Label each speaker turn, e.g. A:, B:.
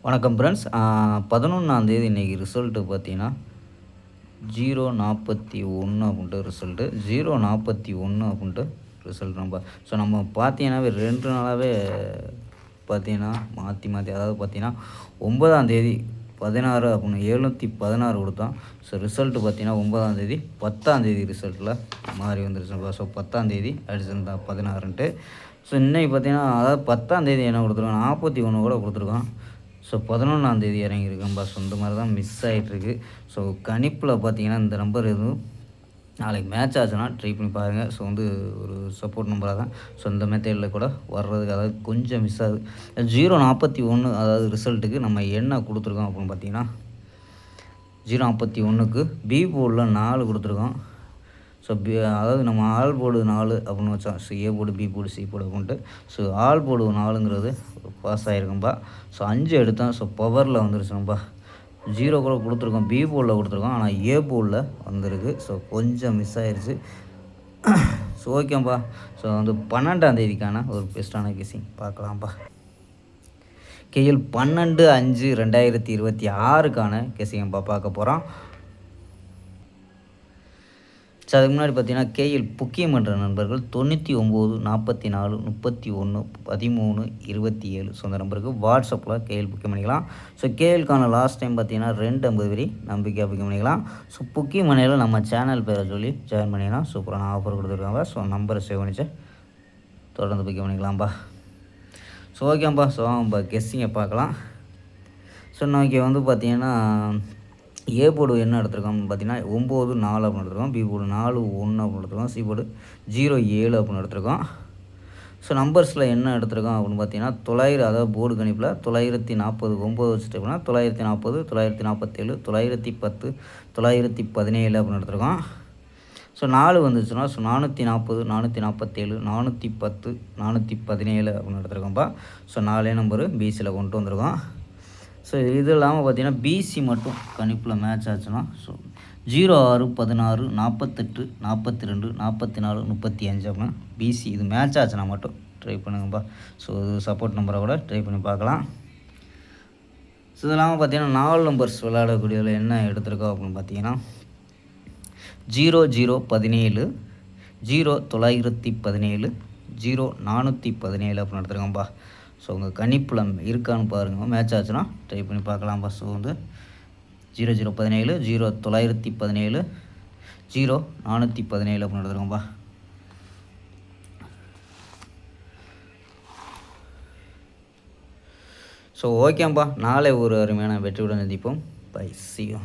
A: வணக்கம் ஃப்ரெண்ட்ஸ். 11ஆந்தேதி இன்றைக்கி ரிசல்ட்டு பார்த்தீங்கன்னா 041 அப்படின்ட்டு ரிசல்ட்டு 041 அப்படின்ட்டு ரிசல்ட் நம்ம பார்த்தீங்கன்னாவே 2 நாளாகவே பார்த்தீங்கன்னா மாற்றி அதாவது பார்த்தீங்கன்னா 9ஆந்தேதி 16 அப்படின்னு 716 கொடுத்தோம். ஸோ ரிசல்ட்டு பார்த்தீங்கன்னா 9ஆந்தேதி 10ஆந்தேதி ரிசல்ட்டில் மாறி வந்துருச்சுப்பா. ஸோ 10ஆந்தேதி அடிச்சிருந்தா 16ன்ட்டு. ஸோ இன்றைக்கி பார்த்தீங்கன்னா அதாவது 10ஆந்தேதி என்ன கொடுத்துருக்கோம், 41 கூட கொடுத்துருக்கோம். ஸோ 11ஆந்தேதி இறங்கியிருக்கேன்பா. ஸோ இந்த மாதிரி தான் மிஸ் ஆகிட்டுருக்கு. ஸோ கணிப்பில் பார்த்தீங்கன்னா இந்த நம்பர் எதுவும் நாளைக்கு மேட்ச் ஆச்சுன்னா ட்ரை பண்ணி பாருங்கள். ஸோ ஒரு சப்போர்ட் நம்பராக தான். ஸோ இந்த மெத்தேடில் கூட வர்றதுக்கு அதாவது கொஞ்சம் மிஸ் ஆகுது. 041 அதாவது ரிசல்ட்டுக்கு நம்ம என்ன கொடுத்துருக்கோம் அப்படின்னு பார்த்தீங்கன்னா 041க்கு பி போர்டில் 4 கொடுத்துருக்கோம். ஸோ அதாவது நம்ம ஆல் போர்டு 4 அப்படின்னு வச்சோம். So A board, B board, C board அப்படின்ட்டு. ஸோ ஆல் போர்டு 4ங்கிறது பாஸ் ஆகிருக்கும்பா. ஸோ 5 எடுத்தோம். ஸோ பவரில் வந்துருச்சுங்கப்பா. 0 கூட கொடுத்துருக்கோம், பி போர்டில் கொடுத்துருக்கோம், ஆனால் ஏ போர்டில் வந்திருக்கு. ஸோ கொஞ்சம் மிஸ் ஆயிடுச்சு. ஸோ ஓகேப்பா. ஸோ 12ஆந்தேதிக்கான ஒரு பெஸ்ட்டான கெஸ்ஸிங் பார்க்கலாம்ப்பா. கேஎல் 12/5/2026க்கான கெஸ்ஸிங்கப்பா பார்க்க போகிறோம். ஸோ அதுக்கு முன்னாடி பார்த்தீங்கன்னா கேஎல் புக்கியம் என்ற நண்பர்கள் 99 44 31 13 27 ஸோ அந்த நம்பருக்கு வாட்ஸ்அப்பில் கேஎல் புக்கியம் பண்ணிக்கலாம். ஸோ கேஎல்கான லாஸ்ட் டைம் பார்த்தீங்கன்னா 250 வரி நம்பிக்கையாக புக்கியம் பண்ணிக்கலாம். ஸோ புக்கியம் மணியில் நம்ம சேனல் பேரை சொல்லி ஜாயின் பண்ணிக்கலாம். சூப்பரான ஆஃபர் கொடுத்துருக்காங்க. ஸோ நம்பரை சேவ் பண்ணிச்சு தொடர்ந்து புக்கியம் பண்ணிக்கலாம்ப்பா. ஸோ ஓகேப்பா. ஸோ நம்ம கெஸ்ஸிங்கை பார்க்கலாம். ஸோ இன்றைக்கி பார்த்தீங்கன்னா ஏ போர்டு என்ன எடுத்துருக்கோம்னு பார்த்தீங்கன்னா 9 4 அப்படின்னு எடுத்துருக்கோம். பி போர்டு 4 1 அப்படின்னு எடுத்துருக்கோம். சி போர்டு 0 7 அப்படின்னு எடுத்துருக்கோம். ஸோ நம்பர்ஸில் என்ன எடுத்துருக்கோம் அப்படின்னு பார்த்தீங்கன்னா 900 அதாவது போர்டு கணிப்பில் 940 9 வச்சுட்டு அப்படின்னா 940 947 910 917 அப்படின்னு எடுத்துருக்கோம். ஸோ 4 வந்துச்சுன்னா 440 447 410 417 அப்படின்னு எடுத்துருக்கோம்ப்பா. ஸோ 4 நம்பரு பிசியில் கொண்டு வந்திருக்கோம். ஸோ இது இல்லாமல் பார்த்தீங்கன்னா பிசி மட்டும் கணிப்பில் மேட்ச் ஆச்சுன்னா ஸோ 06 16 48 42 44 35 அப்படின்னா பிசி இது மேட்ச் ஆச்சுன்னா மட்டும் ட்ரை பண்ணுங்கப்பா. ஸோ இது சப்போர்ட் நம்பரை கூட ட்ரை பண்ணி பார்க்கலாம். ஸோ இது இல்லாமல் பார்த்தீங்கன்னா 4 நம்பர்ஸ் விளையாடக்கூடியதில் என்ன எடுத்திருக்கோம் அப்படின்னு பார்த்தீங்கன்னா 0017 0917 0417 அப்படின்னு எடுத்துருக்கோம்ப்பா. ஸோ உங்கள் கணிப்பில் இருக்கான்னு பாருங்கள். மேட்ச் ஆச்சுன்னா ட்ரை பண்ணி பார்க்கலாம்ப்பா. ஸோ 0017 0917 0417 அப்படின்னு எடுத்துருக்கோம்ப்பா. ஸோ ஓகேப்பா. நாளை ஒரு அருமையான வெற்றியுடன் சந்திப்போம். Bye, see you.